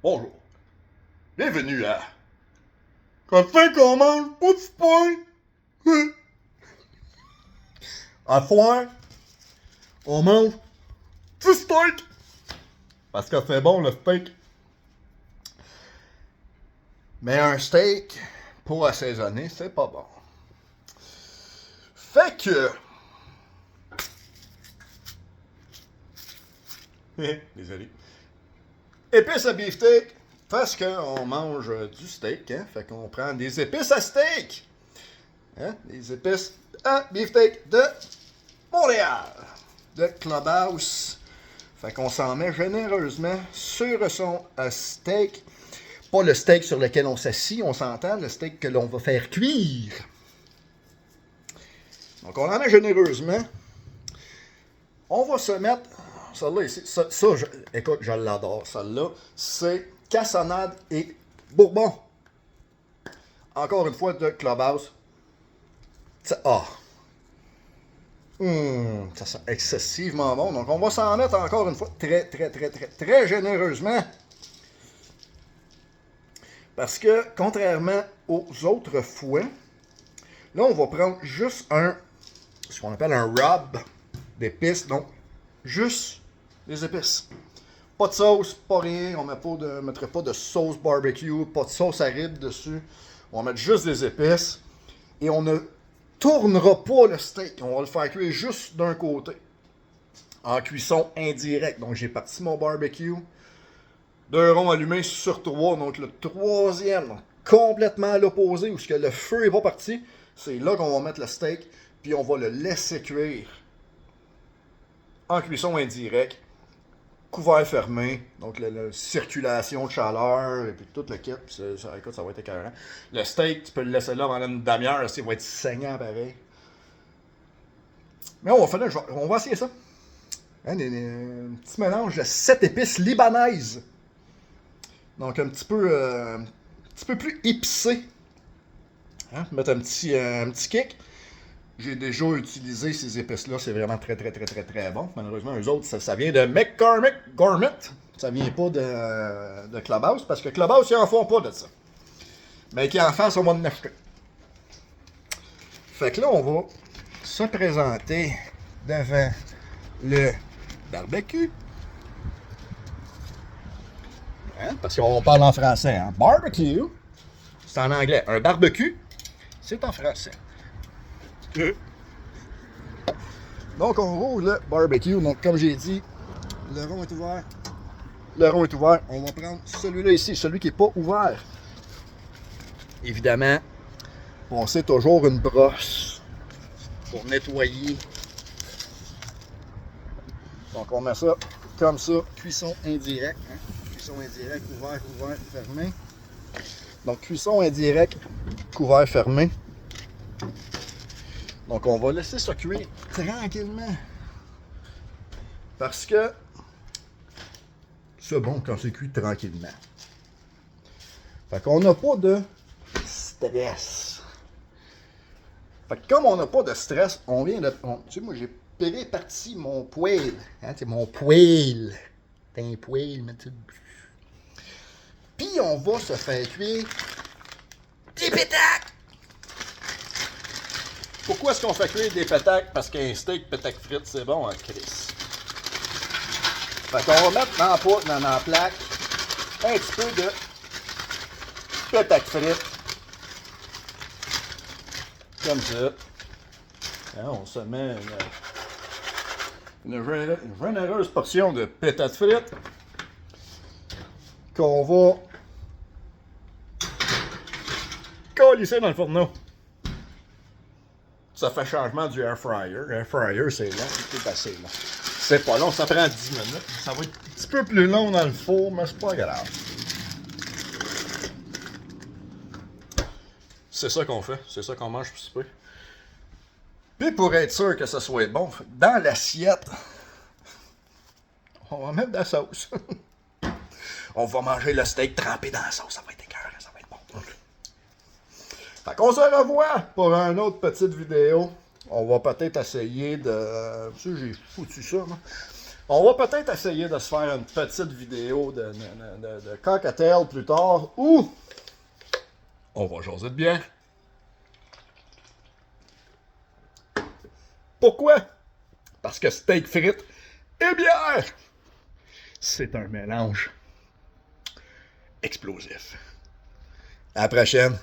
Bonjour. Bienvenue à Café qu'on mange pas de pain. À soir, on mange du steak. Parce que c'est bon le steak. Mais un steak pour assaisonner, c'est pas bon. Fait que... Désolé. Épices à beefsteak, parce qu'on mange du steak, hein? Fait qu'on prend des épices à steak. Hein? Des épices à beefsteak de Montréal, de Clubhouse. Fait qu'on s'en met généreusement sur son steak. Pas le steak sur lequel on s'assit, on s'entend, le steak que l'on va faire cuire. Donc on en met généreusement. On va se mettre... Celle-là ici, écoute, je l'adore. Celle-là, c'est cassonade et bourbon. Encore une fois, de Clubhouse. Ah! Ça sent excessivement bon. Donc, on va s'en mettre encore une fois très généreusement. Parce que, contrairement aux autres fois, là, on va prendre juste ce qu'on appelle un rub d'épices. Donc, juste des épices. Pas de sauce, pas rien. On ne mettrait pas de sauce barbecue, pas de sauce à rib dessus. On va mettre juste des épices. Et on ne tournera pas le steak. On va le faire cuire juste d'un côté. En cuisson indirecte. Donc j'ai parti mon barbecue. 2 ronds allumés sur 3. Donc le troisième, donc, complètement à l'opposé, où le feu n'est pas parti. C'est là qu'on va mettre le steak. Puis on va le laisser cuire. En cuisson indirecte. Couvert fermé, donc la circulation de chaleur, et puis tout le kit, écoute, ça va être écœurant. Le steak, tu peux le laisser là pendant une demi-heure, il va être saignant pareil. Mais on va essayer ça. Hein, un petit mélange de 7 épices libanaises. Donc un petit peu plus épicé. Hein, mettre un petit kick. J'ai déjà utilisé ces épices-là, c'est vraiment très bon. Malheureusement, eux autres, ça vient de McCormick Gourmet. Ça vient pas de Clubhouse, parce que Clubhouse, ils en font pas de ça. Mais qu'ils en fassent, on va en acheter. Fait que là, on va se présenter devant le barbecue. Hein? Parce qu'on parle en français. Hein? Barbecue, c'est en anglais. Un barbecue, c'est en français. Donc, on roule le barbecue. Donc, comme j'ai dit, le rond est ouvert. Le rond est ouvert. On va prendre celui-là ici, celui qui n'est pas ouvert. Évidemment, on sait toujours une brosse pour nettoyer. Donc, on met ça comme ça. Cuisson indirecte. Hein? Cuisson indirecte, ouvert, fermé. Donc, cuisson indirecte, couvert, fermé. Donc, on va laisser ça cuire tranquillement. Parce que c'est bon quand c'est cuit tranquillement. Fait qu'on n'a pas de stress. Fait que comme on n'a pas de stress, on vient de... tu sais, moi, j'ai réparti mon poêle. Hein, c'est mon poêle. T'as un poêle, mais tu... Puis, on va se faire cuire des pétacles. Pourquoi est-ce qu'on fait cuire des pétacles? Parce qu'un steak pétac frites, c'est bon en Chris. Fait qu'on va mettre dans la plaque un petit peu de pétac frites. Comme ça. Hein, on se met une généreuse portion de pétates frites qu'on va colisser dans le fourneau. Ça fait changement du air fryer. Air fryer, c'est long, c'est facile. C'est pas long, ça prend 10 minutes. Ça va être un petit peu plus long dans le four, mais c'est pas grave. C'est ça qu'on fait, c'est ça qu'on mange pour souper. Puis pour être sûr que ça soit bon, dans l'assiette, on va mettre de la sauce. On va manger le steak trempé dans la sauce, ça va être écœurant, ça va être bon. Fait qu'on se revoit pour une autre petite vidéo. On va peut-être essayer de... Tu sais, j'ai foutu ça, moi. On va peut-être essayer de se faire une petite vidéo de cocktail plus tard ou on va jaser de bien. Pourquoi? Parce que steak frites et bière, c'est un mélange explosif. À la prochaine.